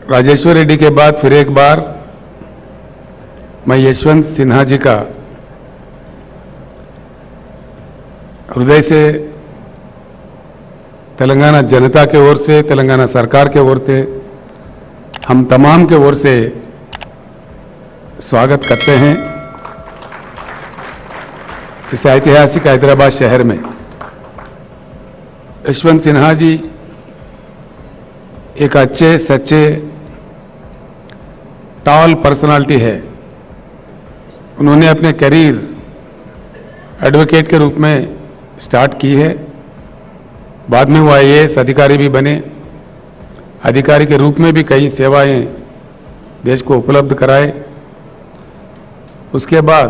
राजेश्वर रेड्डी के बाद फिर एक बार मैं यशवंत सिन्हा जी का हृदय से तेलंगाना जनता के ओर से, तेलंगाना सरकार के ओर से, हम तमाम के ओर से स्वागत करते हैं इस ऐतिहासिक हैदराबाद शहर में। यशवंत सिन्हा जी एक अच्छे सच्चे टॉल पर्सनालिटी है। उन्होंने अपने करियर एडवोकेट के रूप में स्टार्ट की है, बाद में वो आईएएस अधिकारी भी बने, अधिकारी के रूप में भी कई सेवाएं देश को उपलब्ध कराए। उसके बाद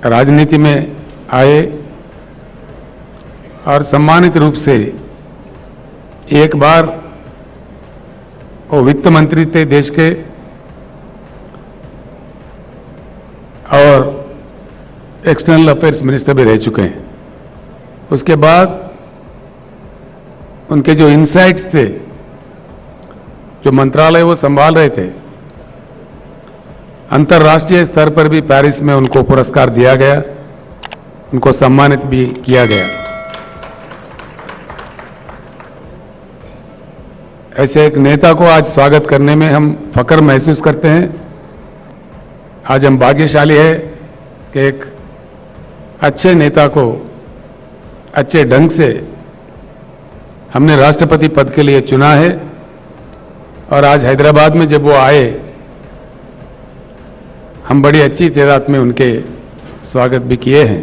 राजनीति में आए और सम्मानित रूप से एक बार वो वित्त मंत्री थे देश के और एक्सटर्नल अफेयर्स मिनिस्टर भी रह चुके हैं। उसके बाद उनके जो इनसाइट्स थे, जो मंत्रालय वो संभाल रहे थे, अंतर्राष्ट्रीय स्तर पर भी पेरिस में उनको पुरस्कार दिया गया, उनको सम्मानित भी किया गया। ऐसे एक नेता को आज स्वागत करने में हम फख्र महसूस करते हैं। आज हम भाग्यशाली है कि एक अच्छे नेता को अच्छे ढंग से हमने राष्ट्रपति पद के लिए चुना है और आज हैदराबाद में जब वो आए, हम बड़ी अच्छी तादाद में उनके स्वागत भी किए हैं।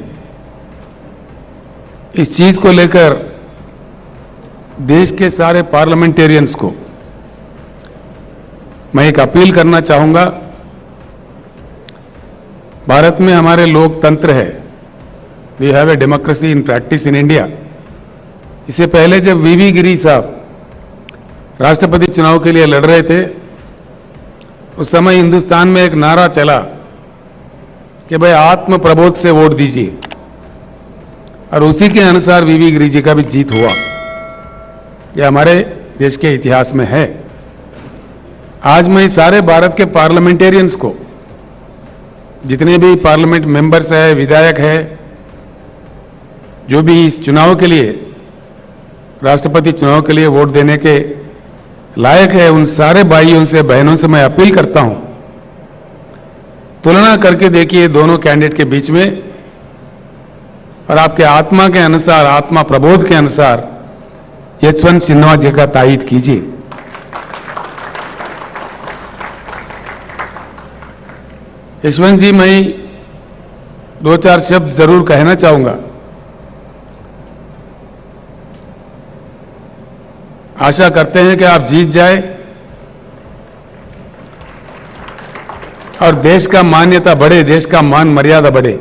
इस चीज को लेकर देश के सारे पार्लियामेंटेरियंस को मैं एक अपील करना चाहूंगा। भारत में हमारे लोकतंत्र है, we have a democracy in practice in India. इससे पहले जब वीवी गिरी साहब राष्ट्रपति चुनाव के लिए लड़ रहे थे, उस समय हिंदुस्तान में एक नारा चला कि भाई आत्म प्रबोध से वोट दीजिए, और उसी के अनुसार वीवी गिरी जी का भी जीत हुआ। यह हमारे देश के इतिहास में है। आज मैं सारे भारत के पार्लियामेंटेरियंस को, जितने भी पार्लियामेंट मेंबर्स है, विधायक है, जो भी इस चुनाव के लिए, राष्ट्रपति चुनाव के लिए वोट देने के लायक है, उन सारे भाइयों से, बहनों से मैं अपील करता हूं, तुलना करके देखिए दोनों कैंडिडेट के बीच में और आपके आत्मा के अनुसार, आत्मा प्रबोध के अनुसार यशवंत सिन्हा जी का तायीद कीजिए। यशवंत जी, मैं दो चार शब्द जरूर कहना चाहूंगा। आशा करते हैं कि आप जीत जाए और देश का मान्यता बढ़े, देश का मान मर्यादा बढ़े।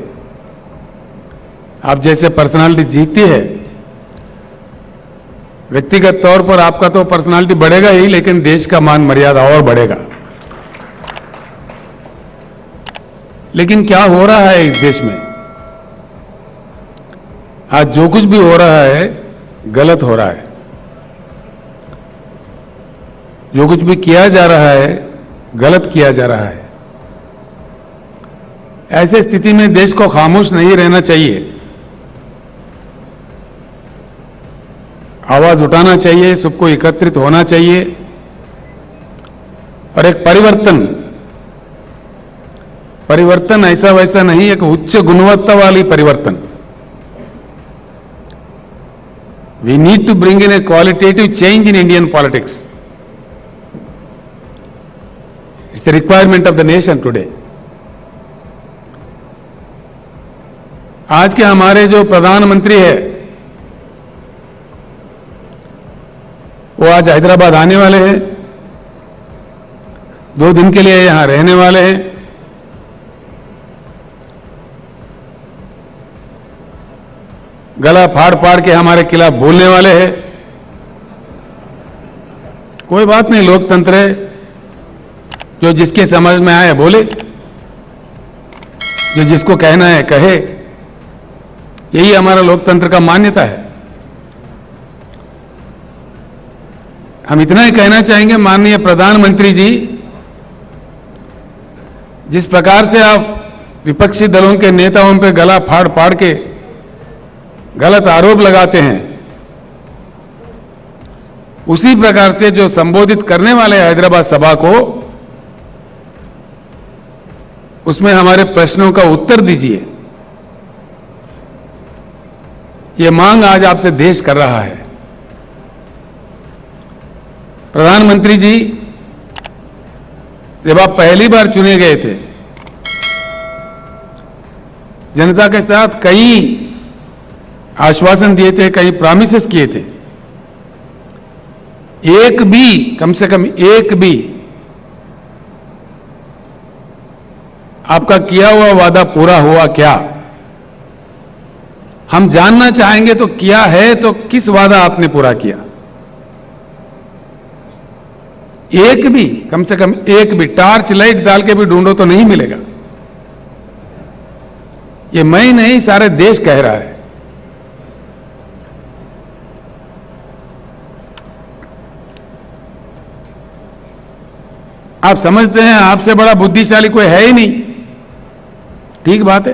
आप जैसे पर्सनालिटी जीतती है, व्यक्तिगत तौर पर आपका तो पर्सनालिटी बढ़ेगा ही, लेकिन देश का मान मर्यादा और बढ़ेगा। लेकिन क्या हो रहा है इस देश में? आज जो कुछ भी हो रहा है गलत हो रहा है। जो कुछ भी किया जा रहा है गलत किया जा रहा है। ऐसे स्थिति में देश को खामोश नहीं रहना चाहिए, आवाज उठाना चाहिए, सबको एकत्रित होना चाहिए और एक परिवर्तन ऐसा वैसा नहीं, एक उच्च गुणवत्ता वाली परिवर्तन। We need to bring in a qualitative change in Indian politics. It's the requirement of the nation today. आज के हमारे जो प्रधानमंत्री है, वो आज हैदराबाद आने वाले हैं, 2 दिन के लिए यहां रहने वाले हैं। गला फाड़ फाड़ के हमारे खिलाफ बोलने वाले हैं। कोई बात नहीं, लोकतंत्र है, जो जिसके समझ में आए बोले, जो जिसको कहना है कहे। यही हमारा लोकतंत्र का मान्यता है। हम इतना ही कहना चाहेंगे, माननीय प्रधानमंत्री जी, जिस प्रकार से आप विपक्षी दलों के नेताओं पे गला फाड़ फाड़ के गलत आरोप लगाते हैं, उसी प्रकार से जो संबोधित करने वाले हैदराबाद सभा को, उसमें हमारे प्रश्नों का उत्तर दीजिए। ये मांग आज आपसे देश कर रहा है। प्रधानमंत्री जी, जब आप पहली बार चुने गए थे, जनता के साथ कई आश्वासन दिए थे, कई प्रॉमिसेस किए थे। एक भी, कम से कम एक भी आपका किया हुआ वादा पूरा हुआ क्या? हम जानना चाहेंगे तो किया है तो किस वादा आपने पूरा किया? एक भी, कम से कम एक भी टार्च लाइट डाल के भी ढूंढो तो नहीं मिलेगा। ये मैं नहीं, सारे देश कह रहा है। आप समझते हैं आपसे बड़ा बुद्धिशाली कोई है ही नहीं। ठीक बात है।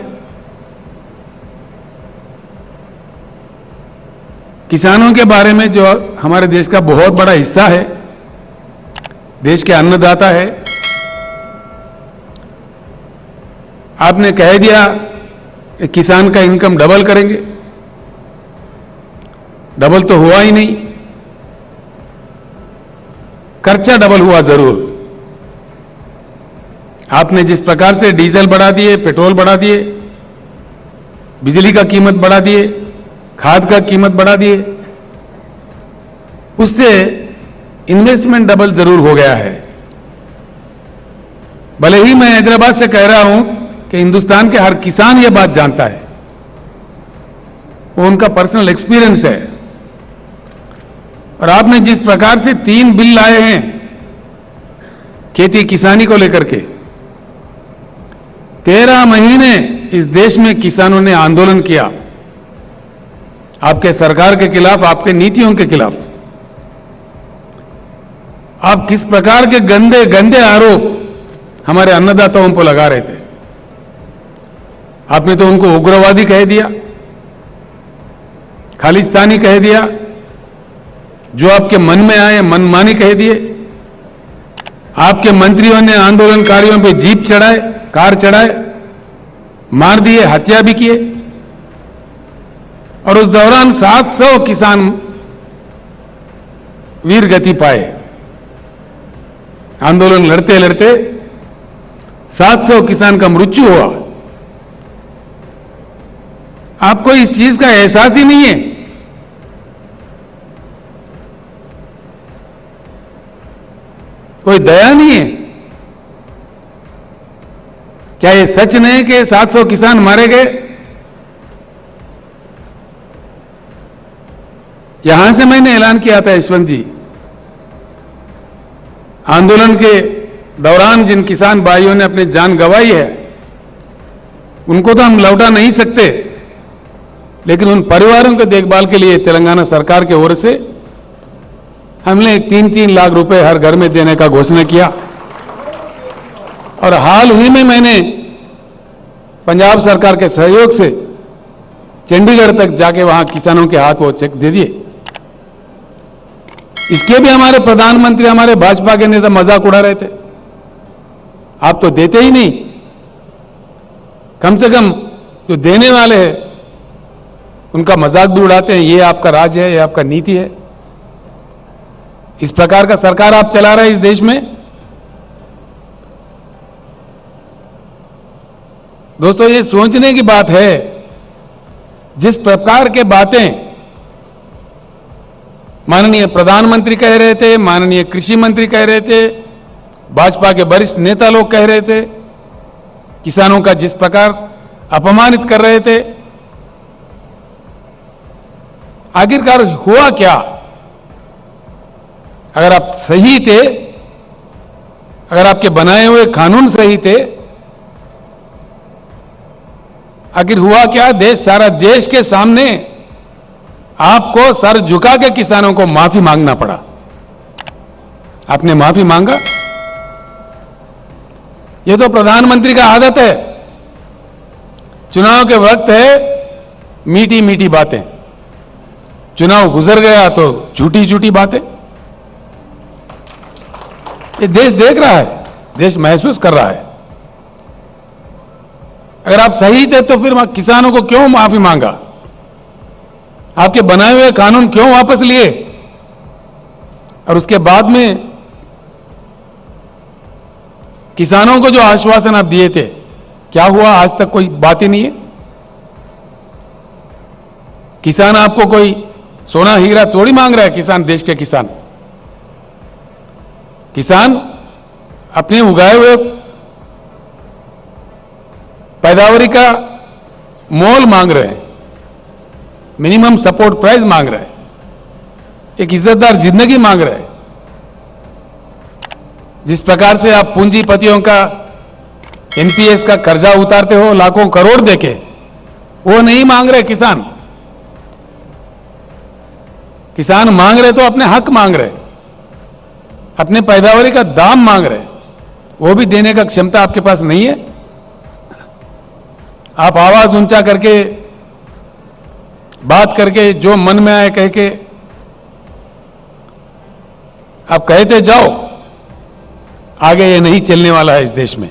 किसानों के बारे में, जो हमारे देश का बहुत बड़ा हिस्सा है, देश के अन्नदाता है, आपने कह दिया कि किसान का इनकम डबल करेंगे। डबल तो हुआ ही नहीं, खर्चा डबल हुआ जरूर। आपने जिस प्रकार से डीजल बढ़ा दिए, पेट्रोल बढ़ा दिए, बिजली का कीमत बढ़ा दिए, खाद का कीमत बढ़ा दिए, उससे इन्वेस्टमेंट डबल जरूर हो गया है। भले ही मैं हैदराबाद से कह रहा हूं कि हिंदुस्तान के हर किसान यह बात जानता है, वो उनका पर्सनल एक्सपीरियंस है। और आपने जिस प्रकार से 3 बिल लाए हैं खेती किसानी को लेकर के, 13 महीने इस देश में किसानों ने आंदोलन किया, आपके सरकार के खिलाफ, आपके नीतियों के खिलाफ। आप किस प्रकार के गंदे गंदे आरोप हमारे अन्नदाताओं पर लगा रहे थे। आपने तो उनको उग्रवादी कह दिया, खालिस्तानी कह दिया, जो आपके मन में आए मनमानी कह दिए। आपके मंत्रियों ने आंदोलनकारियों पे जीप चढ़ाए, कार चढ़ाए, मार दिए, हत्या भी किए। और उस दौरान 700 किसान वीर गति पाए। आंदोलन लड़ते लड़ते 700 किसान का मृत्यु हुआ। आपको इस चीज का एहसास ही नहीं है। कोई दया नहीं है। क्या ये सच नहीं कि 700 किसान मारे गए? यहां से मैंने ऐलान किया था, यशवंत जी, आंदोलन के दौरान जिन किसान भाइयों ने अपनी जान गंवाई है, उनको तो हम लौटा नहीं सकते, लेकिन उन परिवारों के देखभाल के लिए तेलंगाना सरकार की ओर से हमने 3-3 लाख रुपए हर घर में देने का घोषणा किया। और हाल ही में मैंने पंजाब सरकार के सहयोग से चंडीगढ़ तक जाके वहां किसानों के हाथ वो चेक दे दिए। इसके भी हमारे प्रधानमंत्री, हमारे भाजपा के नेता मजाक उड़ा रहे थे, आप तो देते ही नहीं। कम से कम जो देने वाले हैं उनका मजाक भी उड़ाते हैं। ये आपका राज है, ये आपका नीति है। इस प्रकार का सरकार आप चला रहे हैं इस देश में। दोस्तों, ये सोचने की बात है, जिस प्रकार के बातें माननीय प्रधानमंत्री कह रहे थे, माननीय कृषि मंत्री कह रहे थे, भाजपा के वरिष्ठ नेता लोग कह रहे थे, किसानों का जिस प्रकार अपमानित कर रहे थे, आखिरकार हुआ क्या? अगर आप सही थे, अगर आपके बनाए हुए कानून सही थे, आखिर हुआ क्या? सारा देश के सामने आपको सर झुका के किसानों को माफी मांगना पड़ा। आपने माफी मांगा? ये तो प्रधानमंत्री का आदत है। चुनाव के वक्त है मीठी मीठी बातें, चुनाव गुजर गया तो झूठी झूठी बातें। ये देश देख रहा है, देश महसूस कर रहा है। अगर आप सही थे तो फिर किसानों को क्यों माफी मांगा? आपके बनाए हुए कानून क्यों वापस लिए? और उसके बाद में किसानों को जो आश्वासन आप दिए थे, क्या हुआ? आज तक कोई बात ही नहीं है। किसान आपको कोई सोना हीरा थोड़ी मांग रहा है। किसान, देश के किसान, किसान अपने उगाए हुए पैदावारी का मोल मांग रहे हैं, मिनिमम सपोर्ट प्राइस मांग रहे हैं, एक इज्जतदार जिंदगी मांग रहे हैं। जिस प्रकार से आप पूंजीपतियों का एनपीएस का कर्जा उतारते हो लाखों करोड़ देके, वो नहीं मांग रहे किसान। किसान मांग रहे तो अपने हक मांग रहे, अपने पैदावारी का दाम मांग रहे, वो भी देने का क्षमता आपके पास नहीं है। आप आवाज ऊंचा करके, बात करके, जो मन में आए कह के आप कहते जाओ, आगे ये नहीं चलने वाला है इस देश में।